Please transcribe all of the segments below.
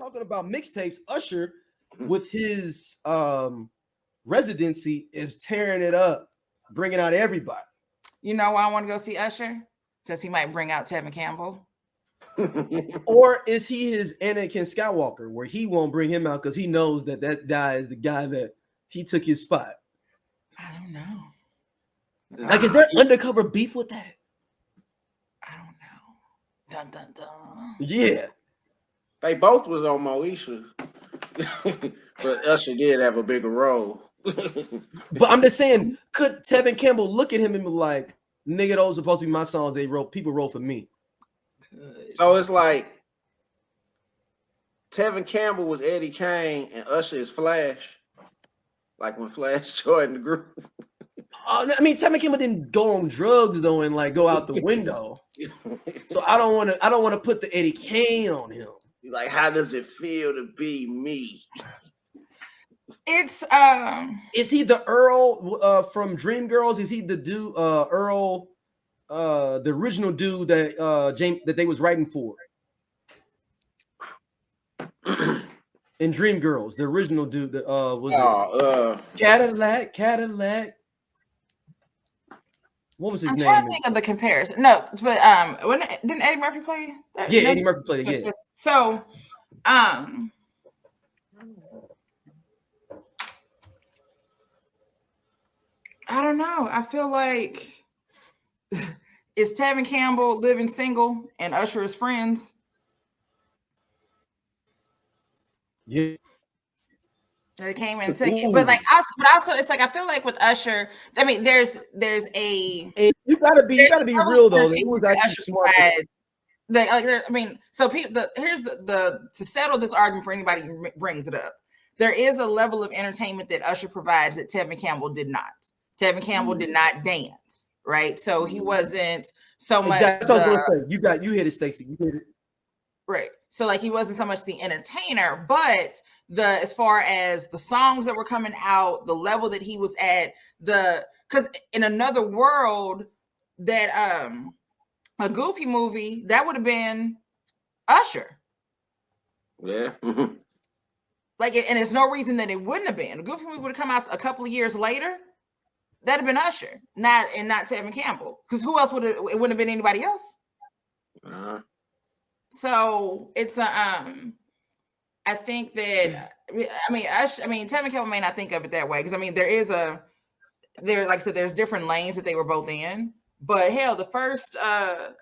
talking about mixtapes, Usher with his residency is tearing it up, bringing out everybody. You know why I want to go see Usher? Because he might bring out Tevin Campbell. Or is he his Anakin Skywalker, where he won't bring him out because he knows that that guy is the guy that he took his spot? I don't know. Like, is there undercover beef with that? I don't know. Dun dun dun. Yeah. They both was on Moesha. But Usher did have a bigger role. But I'm just saying, could Tevin Campbell look at him and be like, nigga, those are supposed to be my songs. People wrote for me. So it's like Tevin Campbell was Eddie Kane and Usher is Flash. Like when Flash joined the group. I mean, Tevin Campbell didn't go on drugs though and like go out the window. So I don't want to put the Eddie Kane on him. Like, how does it feel to be me? It's is he the Earl from Dreamgirls? Is he the dude Earl the original dude that James that they was writing for? In Dreamgirls, the original dude that was Cadillac. What was his name? I'm trying to think of the comparison. No, but didn't Eddie Murphy play? Yeah, Eddie Murphy played it. Yeah. So, I don't know. I feel like is Tevin Campbell living single and Usher is friends? Yeah. They came and took it, but also it's like I feel like with Usher, I mean, there's a and you gotta be real though. It was actually smart. So people, here's the to settle this argument for anybody who brings it up. There is a level of entertainment that Usher provides that Tevin Campbell did not. Tevin Campbell did not dance, right? So he wasn't so much. You hit it, Stacey. You hit it. Right. So like he wasn't so much the entertainer, but as far as the songs that were coming out, the level that he was at, because in another world that a Goofy movie, that would have been Usher. Yeah. Like, and there's no reason that it wouldn't have been. A Goofy movie would have come out a couple of years later. That'd have been Usher, not Tevin Campbell. Because who else it wouldn't have been anybody else. So it's I think that Tevin Campbell may not think of it that way because I mean like I said, there's different lanes that they were both in. But hell, the first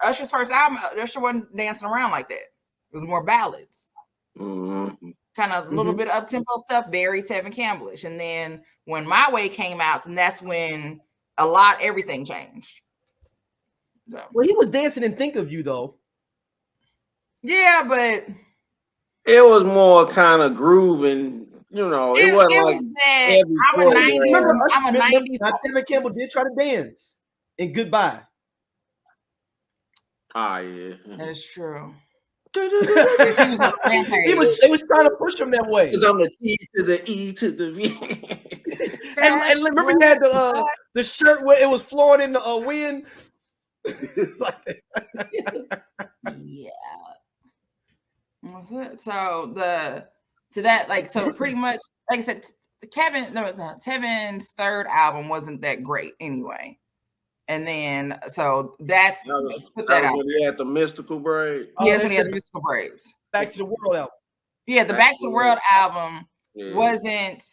Usher's first album, Usher wasn't dancing around like that. It was more ballads, kind of a little bit of up tempo stuff, very Tevin Campbellish. And then when My Way came out, then that's when everything changed. So. Well, he was dancing in Think of You though. Yeah, but it was more kind of grooving, you know. It wasn't like that. I'm a 90s. Tevin Campbell did try to dance in Goodbye. Ah, yeah, that's true. He was trying to push him that way. Because I'm the T to the E to the V. and remember, he had the shirt where it was flowing in the wind. Yeah. So pretty much, like I said, Tevin's third album wasn't that great anyway. And then, so that's put that out. When he had the mystical braid. Yes, when he had the mystical braids. Back to the World album. Yeah, the Back to the World album wasn't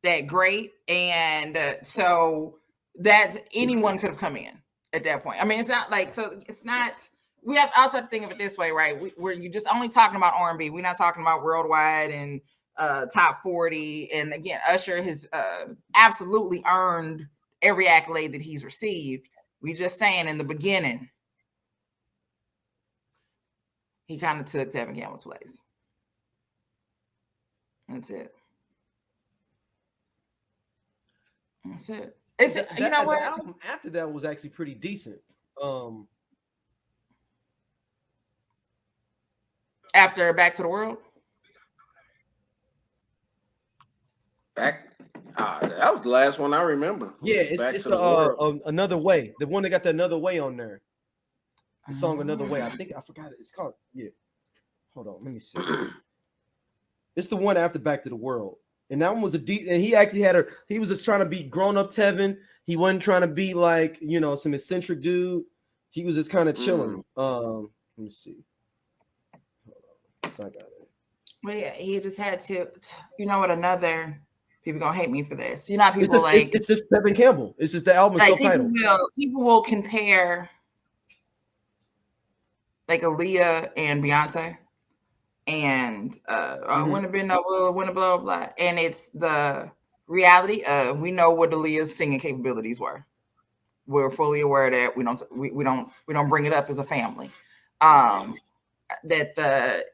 that great, and so that anyone could have come in at that point. I mean, it's not like it's not. We have also to think of it this way, right? You're just only talking about R&B. We're not talking about worldwide and top 40. And again, Usher has absolutely earned every accolade that he's received. We just saying in the beginning, he kind of took Tevin Campbell's place. That's it. You know what? The album after that was actually pretty decent. After Back to the World? That was the last one I remember. Yeah, it's the Another Way. The one that got the Another Way on there. The song Another Way. I forgot it. It's called, yeah. Hold on, let me see. It's the one after Back to the World, and that one was and he actually had he was just trying to be grown up Tevin. He wasn't trying to be like some eccentric dude. He was just kind of chilling. Let me see. So I got it. Well, yeah, he just had to. You know what? Another people gonna hate me for this. You know, people it's this Tevin Campbell. It's just the album self-titled. People will compare like Aaliyah and Beyonce, and wouldn't have been no blah blah blah. And it's the reality of we know what Aaliyah's singing capabilities were. We're fully aware that we don't bring it up as a family. That the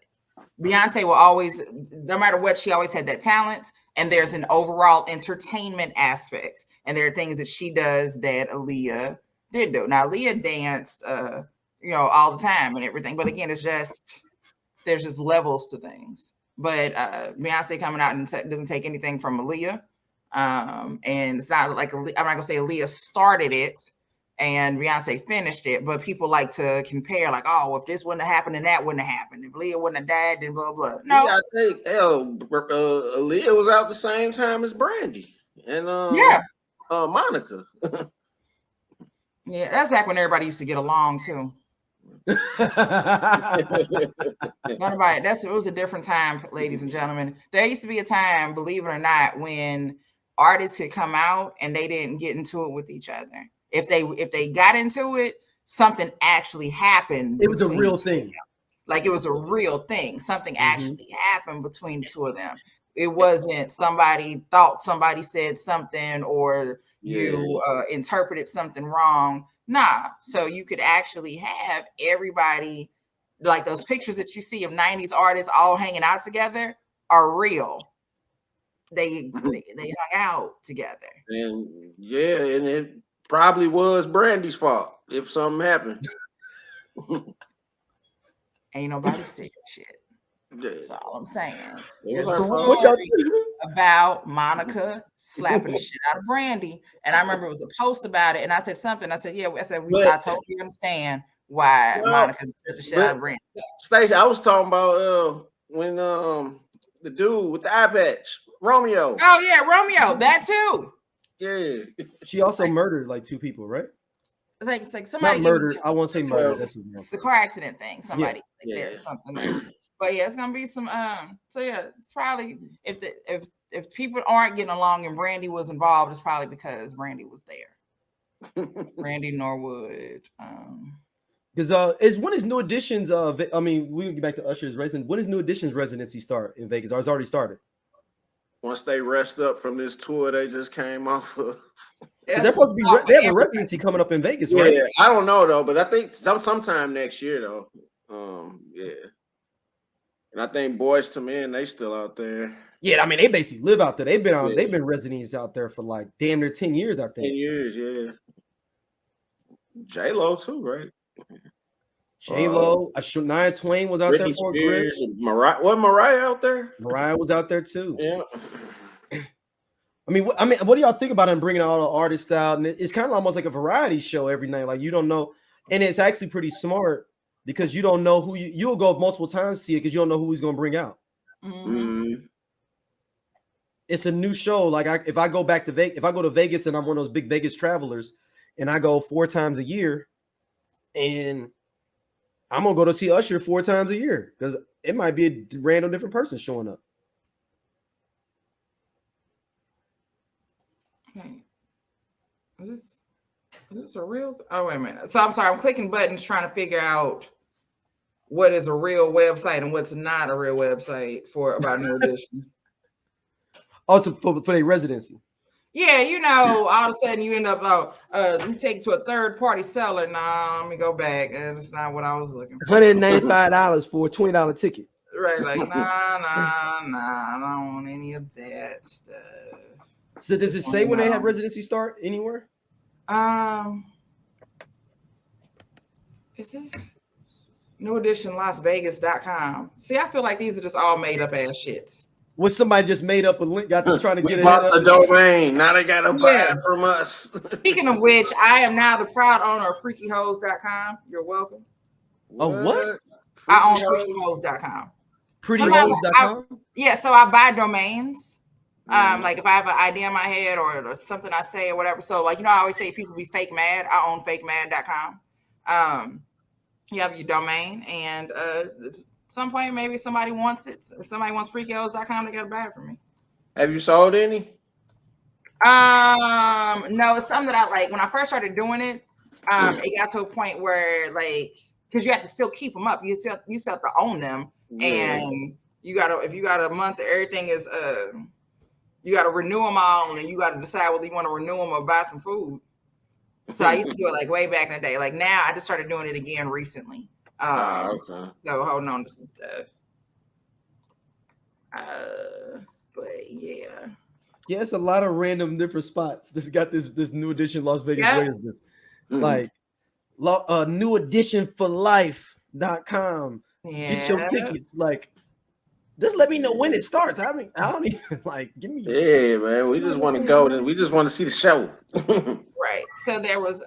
Beyonce will always, no matter what, she always had that talent. And there's an overall entertainment aspect. And there are things that she does that Aaliyah didn't do. Now, Aaliyah danced, all the time and everything. But again, there's just levels to things. But Beyonce coming out and doesn't take anything from Aaliyah. And it's not like, I'm not going to say Aaliyah started it and Beyonce finished it, but people like to compare, like, oh, if this wouldn't have happened, then that wouldn't have happened. If Aaliyah wouldn't have died, then blah, blah. No. Yeah, I think Aaliyah was out the same time as Brandy and Monica. Yeah, that's back when everybody used to get along, too. It was a different time, ladies and gentlemen. There used to be a time, believe it or not, when artists could come out and they didn't get into it with each other. If they got into it, something actually happened. It was a real thing. Like it was a real thing. Something actually happened between the two of them. It wasn't somebody thought somebody said something or you interpreted something wrong. Nah. So you could actually have everybody, like those pictures that you see of 90s artists all hanging out together are real. They hung out together. And it probably was Brandy's fault if something happened. Ain't nobody said shit. That's all I'm saying. There's a story about Monica slapping the shit out of Brandy. And I remember it was a post about it. And I said something. I said, I totally understand why Monica slapped the shit out of Brandy. Stacey, I was talking about when the dude with the eye patch, Romeo. Oh, yeah, Romeo. That too. Yeah. She also murdered like 2 people, right? It's like somebody. Not murdered. I won't say murder. That's the car accident thing. Somebody. There's something there. But yeah, it's gonna be some. So yeah, it's probably if people aren't getting along and Brandy was involved, it's probably because Brandy was there. Brandy Norwood. Because when is New Edition's? We can get back to Usher's residency. When is New Edition's residency start in Vegas? Or it's already started? Once they rest up from this tour they just came off of. They're supposed to be. They have a residency coming up in Vegas, right? Yeah, I don't know though, but I think sometime next year though. And I think Boyz II Men, they still out there. Yeah, I mean they basically live out there. They've been residents out there for like damn near 10 years. I think 10 years, yeah. J-Lo too, right? J-Lo, Shania Twain was out there for a grip. Mariah out there? Mariah was out there too. Yeah. I mean, what do y'all think about him bringing all the artists out? And it's kind of almost like a variety show every night. Like you don't know, and it's actually pretty smart because you don't know who you'll go multiple times to see it because you don't know who he's going to bring out. Mm-hmm. It's a new show. Like if I go to Vegas and I'm one of those big Vegas travelers, and I go 4 times a year, and I'm gonna go to see Usher 4 times a year because it might be a random different person showing up. Okay. Is this a real? Oh, wait a minute. So I'm sorry. I'm clicking buttons trying to figure out what is a real website and what's not a real website about New Edition. Oh, it's for their residency. Yeah, all of a sudden you end up, you take it to a third-party seller. Nah, let me go back. That's not what I was looking for. $195 for a $20 ticket. Right, like, nah, I don't want any of that stuff. So does it say when they have residency start anywhere? Is this New Edition LasVegas.com? See, I feel like these are just all made up ass shits. What somebody just made up a link, got them trying to get it. Bought the domain. Now they gotta buy it from us. Speaking of which, I am now the proud owner of FreakyHoes.com. You're welcome. Oh, what? I own FreakyHoes.com. Prettyhoes.com? Yeah, so I buy domains. Like if I have an idea in my head or something I say or whatever. So like, I always say people be fake mad. I own fakemad.com. You have your domain, and at some point maybe somebody wants it, or somebody wants freakyhoes.com, they gotta buy it from me. Have you sold any? No, it's something that I like. When I first started doing it, it got to a point where like, because you have to still keep them up, you still have to own them, and if you got a month, everything is you got to renew them all, and you got to decide whether you want to renew them or buy some food. So I used to do it like way back in the day. Like now, I just started doing it again recently. Okay. So holding on to some stuff. But yeah. Yeah, it's a lot of random different spots. This got this new edition Las Vegas Raiders. Like new edition for life.com. Yeah. Get your tickets. Like, just let me know when it starts. I mean, I don't even like give me. Yeah, man. We just want to go and we just want to see the show. Right. So there was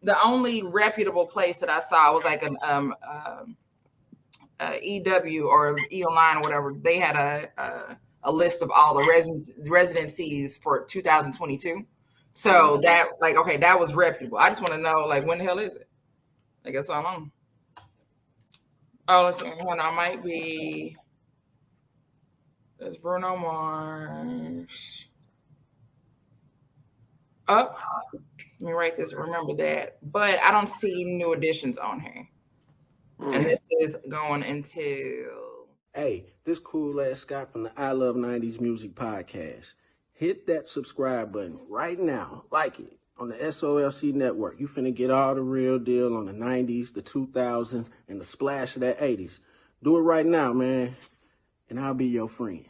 the only reputable place that I saw was like an EW or E Online or whatever. They had a list of all the residencies for 2022. So that like, okay, that was reputable. I just want to know like when the hell is it? I guess I'm on. Oh, let's see. Hold on, might be. There's Bruno Mars. Up. Let me write this. Remember that. But I don't see new additions on here. And this is going until. Hey, this cool ass Scott from the I Love 90s Music Podcast. Hit that subscribe button right now. Like it on the SOLC Network. You finna get all the real deal on the 90s, the 2000s, and the splash of that 80s. Do it right now, man, and I'll be your friend.